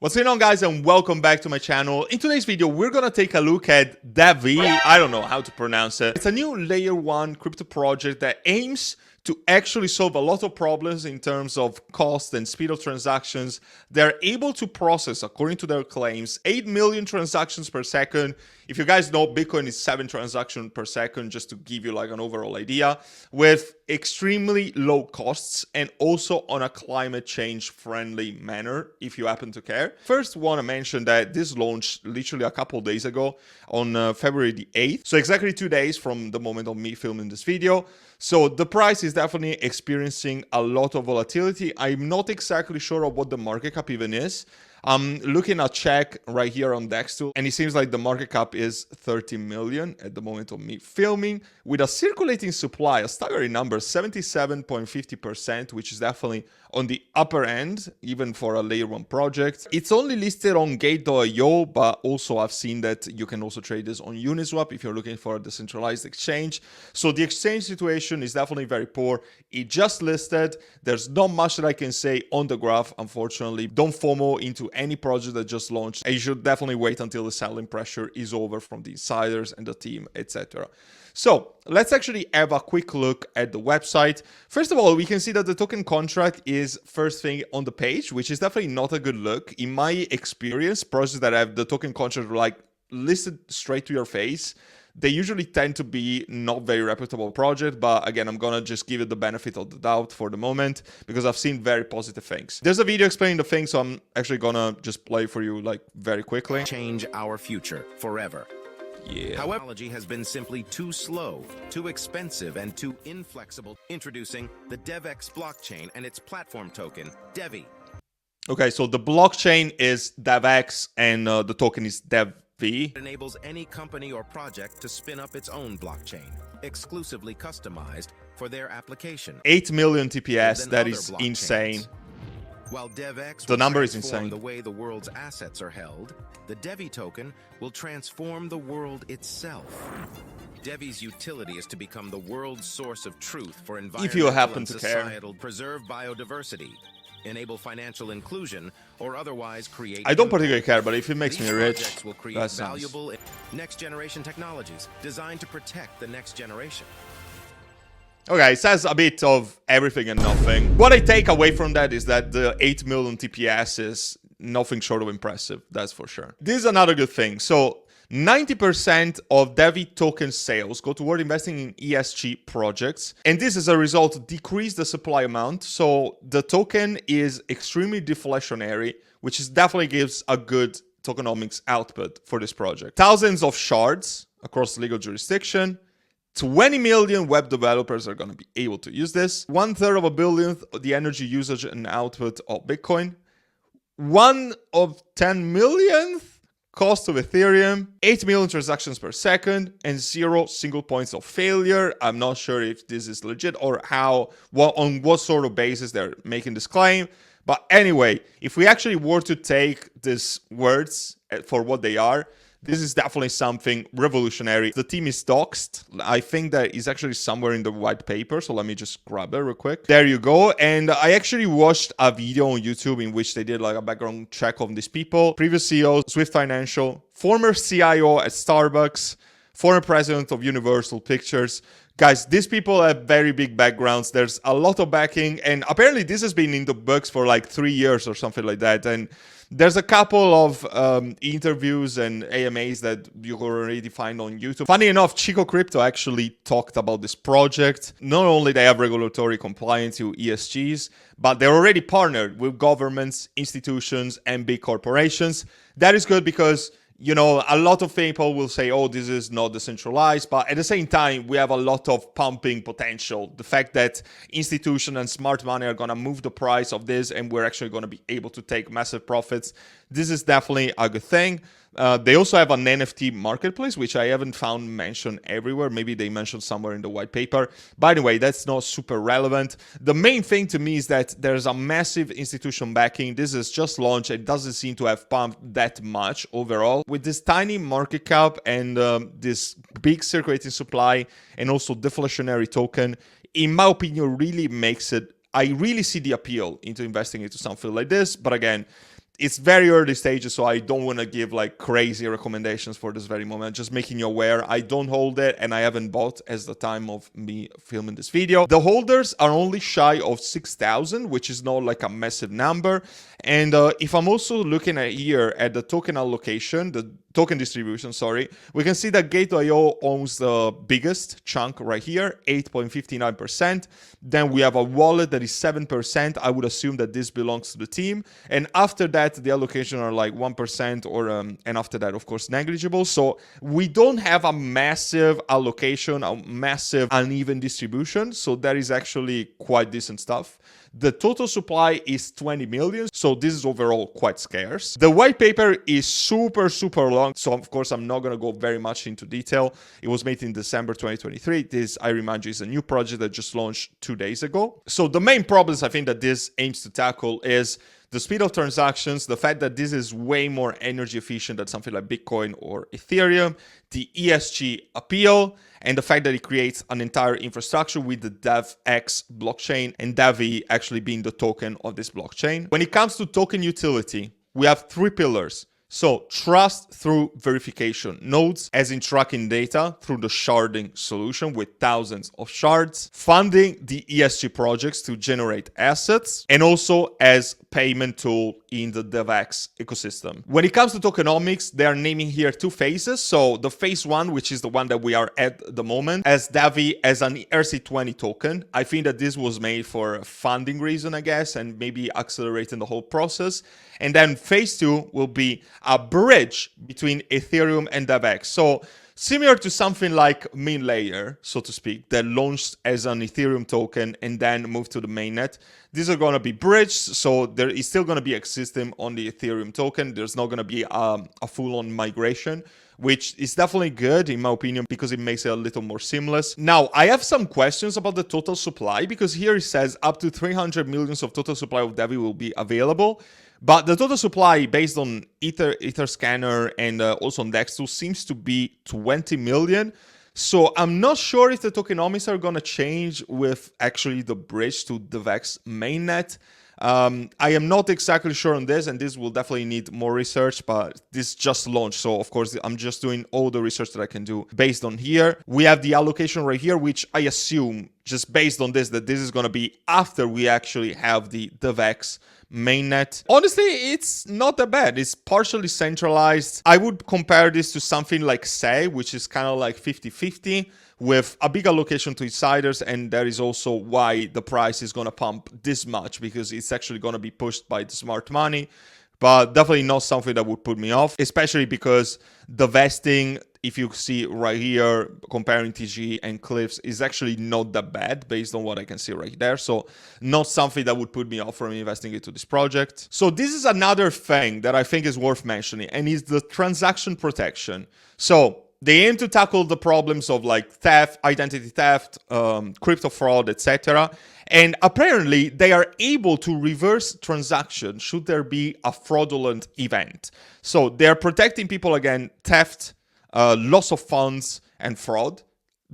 What's going on, guys, and welcome back to my channel. In today's video, we're gonna take a look at DevvE. I don't know how to pronounce it. It's a new layer 1 crypto project that aims to actually solve a lot of problems in terms of cost and speed of transactions. They're able to process, according to their claims, 8 million transactions per second. If you guys know, Bitcoin is 7 transactions per second, just to give you like an overall idea, with extremely low costs and also on a climate change friendly manner, if you happen to care. First, want to mention that this launched literally a couple days ago on February the 8th. So exactly 2 days from the moment of me filming this video. So the price is definitely experiencing a lot of volatility. I'm not exactly sure of what the market cap even is. I'm looking at check right here on Dextool, and it seems like the market cap is 30 million at the moment of me filming, with a circulating supply, a staggering number, 77.50%, which is definitely on the upper end, even for a layer 1 project. It's only listed on Gate.io, but also I've seen that you can also trade this on Uniswap if you're looking for a decentralized exchange. So the exchange situation is definitely very poor. It just listed. There's not much that I can say on the graph, unfortunately. Don't FOMO into any project that just launched, and you should definitely wait until the selling pressure is over from the insiders and the team, etc. So let's actually have a quick look at the website. First of all, we can see that the token contract is first thing on the page, which is definitely not a good look. In my experience, projects that have the token contract like listed straight to your face, they usually tend to be not very reputable project, but again, I'm gonna just give it the benefit of the doubt for the moment because I've seen very positive things. There's a video explaining the thing, so I'm actually gonna just play for you like very quickly. Change our future forever. Yeah. However, technology has been simply too slow, too expensive, and too inflexible. Introducing the DevvE blockchain and its platform token, DevvE. Okay, so the blockchain is DevvE and the token is DevvE. It enables any company or project to spin up its own blockchain, exclusively customized for their application. 8 million TPS, that is insane. While DevvE the number is insane. The way the world's assets are held, the DevvE token will transform the world itself. DevvE's utility is to become the world's source of truth for environmental and societal, preserve biodiversity, enable financial inclusion, or otherwise create. I don't particularly care, but if it makes me rich, will create that's valuable next-generation technologies designed to protect the next generation. Okay, it says a bit of everything and nothing. What I take away from that is that the 8 million TPS is nothing short of impressive, that's for sure. This is another good thing. So 90% of DevvE token sales go toward investing in ESG projects, and this as a result decrease the supply amount. So the token is extremely deflationary, which is definitely gives a good tokenomics output for this project. Thousands of shards across legal jurisdiction. 20 million web developers are going to be able to use this. 1/3 of a billionth of the energy usage and output of Bitcoin. 1 of 10 millionth cost of Ethereum. 8 million transactions per second and 0 single points of failure. I'm not sure if this is legit or on what sort of basis they're making this claim. But anyway, if we actually were to take these words for what they are, this is definitely something revolutionary. The team is doxed. I think that is actually somewhere in the white paper, so let me just grab it real quick. There you go. And I actually watched a video on YouTube in which they did like a background check of these people. Previous CEO, Swift Financial, former CIO at Starbucks, former president of Universal Pictures. Guys, these people have very big backgrounds. There's a lot of backing, and apparently this has been in the books for like 3 years or something like that. And there's a couple of interviews and AMAs that you can already find on YouTube. Funny enough, Chico Crypto actually talked about this project. Not only they have regulatory compliance to ESGs, but they're already partnered with governments, institutions, and big corporations. That is good because, you know, a lot of people will say, oh, this is not decentralized, but at the same time, we have a lot of pumping potential. The fact that institutions and smart money are going to move the price of this and we're actually going to be able to take massive profits, this is definitely a good thing. They also have an NFT marketplace, which I haven't found mentioned everywhere. Maybe they mentioned somewhere in the white paper. But anyway, that's not super relevant. The main thing to me is that there's a massive institution backing. This is just launched. It doesn't seem to have pumped that much overall. With this tiny market cap and this big circulating supply and also deflationary token, in my opinion, really makes it. I really see the appeal into investing into something like this. But again, it's very early stages, so I don't want to give like crazy recommendations for this very moment. Just making you aware, I don't hold it and I haven't bought as the time of me filming this video. The holders are only shy of 6,000, which is not like a massive number. And if I'm also looking at here at the token allocation, the token distribution, sorry, we can see that Gate.io owns the biggest chunk right here, 8.59%. Then we have a wallet that is 7%. I would assume that this belongs to the team. And after that, the allocation are like 1% or, and after that, of course, negligible. So we don't have a massive allocation, a massive uneven distribution. So that is actually quite decent stuff. The total supply is 20 million, so this is overall quite scarce. The white paper is super long, so of course I'm not going to go very much into detail. It was made in December 2023. This, I remind you, is a new project that just launched 2 days ago. So the main problems I think that this aims to tackle is the speed of transactions, the fact that this is way more energy efficient than something like Bitcoin or Ethereum, the ESG appeal, and the fact that it creates an entire infrastructure with the DevX blockchain and DevvE actually being the token of this blockchain. When it comes to token utility, we have 3 pillars. So trust through verification nodes, as in tracking data through the sharding solution with thousands of shards, funding the ESG projects to generate assets, and also as payment tool in the DevX ecosystem. When it comes to tokenomics, they are naming here 2 phases. So the phase 1, which is the one that we are at the moment, as DevvE as an ERC20 token. I think that this was made for a funding reason, I guess, and maybe accelerating the whole process. And then phase 2 will be a bridge between Ethereum and DevX. So similar to something like MinLayer, so to speak, that launched as an Ethereum token and then moved to the mainnet. These are going to be bridged, so there is still going to be a system on the Ethereum token. There's not going to be a full-on migration, which is definitely good in my opinion because it makes it a little more seamless. Now, I have some questions about the total supply because here it says up to 300 millions of total supply of DevvE will be available. But the total supply based on Etherscanner and also on DEX2 seems to be 20 million. So I'm not sure if the tokenomics are going to change with actually the bridge to DevX mainnet. I am not exactly sure on this, and this will definitely need more research, but this just launched. So of course, I'm just doing all the research that I can do based on here. We have the allocation right here, which I assume just based on this, that this is going to be after we actually have the DevX mainnet. Honestly, it's not that bad. It's partially centralized. I would compare this to something like Say, which is kind of like 50-50 with a big allocation to insiders, and that is also why the price is going to pump this much, because it's actually going to be pushed by the smart money. But definitely not something that would put me off, especially because the vesting, if you see right here, comparing TG and Cliffs, is actually not that bad based on what I can see right there. So not something that would put me off from investing into this project. So this is another thing that I think is worth mentioning, and is the transaction protection. So they aim to tackle the problems of like theft, identity theft, crypto fraud, etc. And apparently they are able to reverse transactions should there be a fraudulent event. So they're protecting people against theft, loss of funds, and fraud.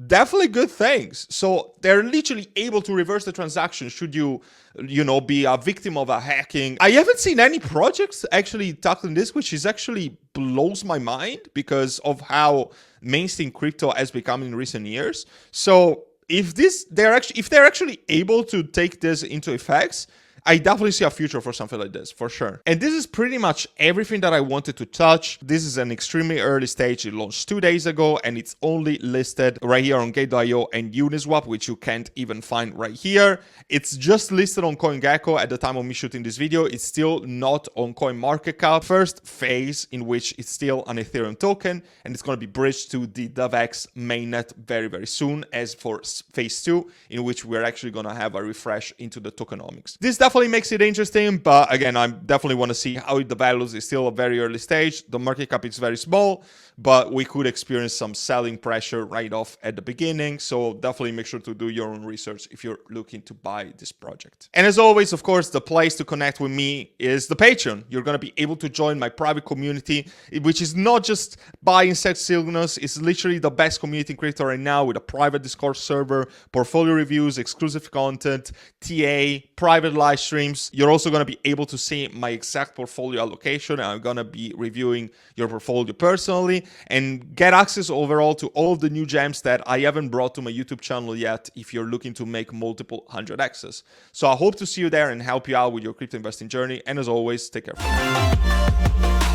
Definitely good things. So they're literally able to reverse the transaction should you be a victim of a hacking. I haven't seen any projects actually tackling this, which is actually blows my mind because of how mainstream crypto has become in recent years. So if they're actually able to take this into effect, I definitely see a future for something like this, for sure. And this is pretty much everything that I wanted to touch. This is an extremely early stage. It launched 2 days ago, and it's only listed right here on Gate.io and Uniswap, which you can't even find right here. It's just listed on CoinGecko at the time of me shooting this video. It's still not on CoinMarketCap. First phase in which it's still an Ethereum token, and it's going to be bridged to the DevX mainnet very, very soon, as for phase 2, in which we're actually going to have a refresh into the tokenomics. This definitely makes it interesting, but again, I definitely want to see how it develops. It's still a very early stage. The market cap is very small, but we could experience some selling pressure right off at the beginning. So definitely make sure to do your own research if you're looking to buy this project. And as always, of course, the place to connect with me is the Patreon. You're going to be able to join my private community, which is not just buying sex signals. It's literally the best community in crypto right now, with a private Discord server, portfolio reviews, exclusive content, TA, private live streams. You're also going to be able to see my exact portfolio allocation. I'm going to be reviewing your portfolio personally and get access overall to all of the new gems that I haven't brought to my YouTube channel yet if you're looking to make multiple 100x's. So I hope to see you there and help you out with your crypto investing journey. And as always, take care.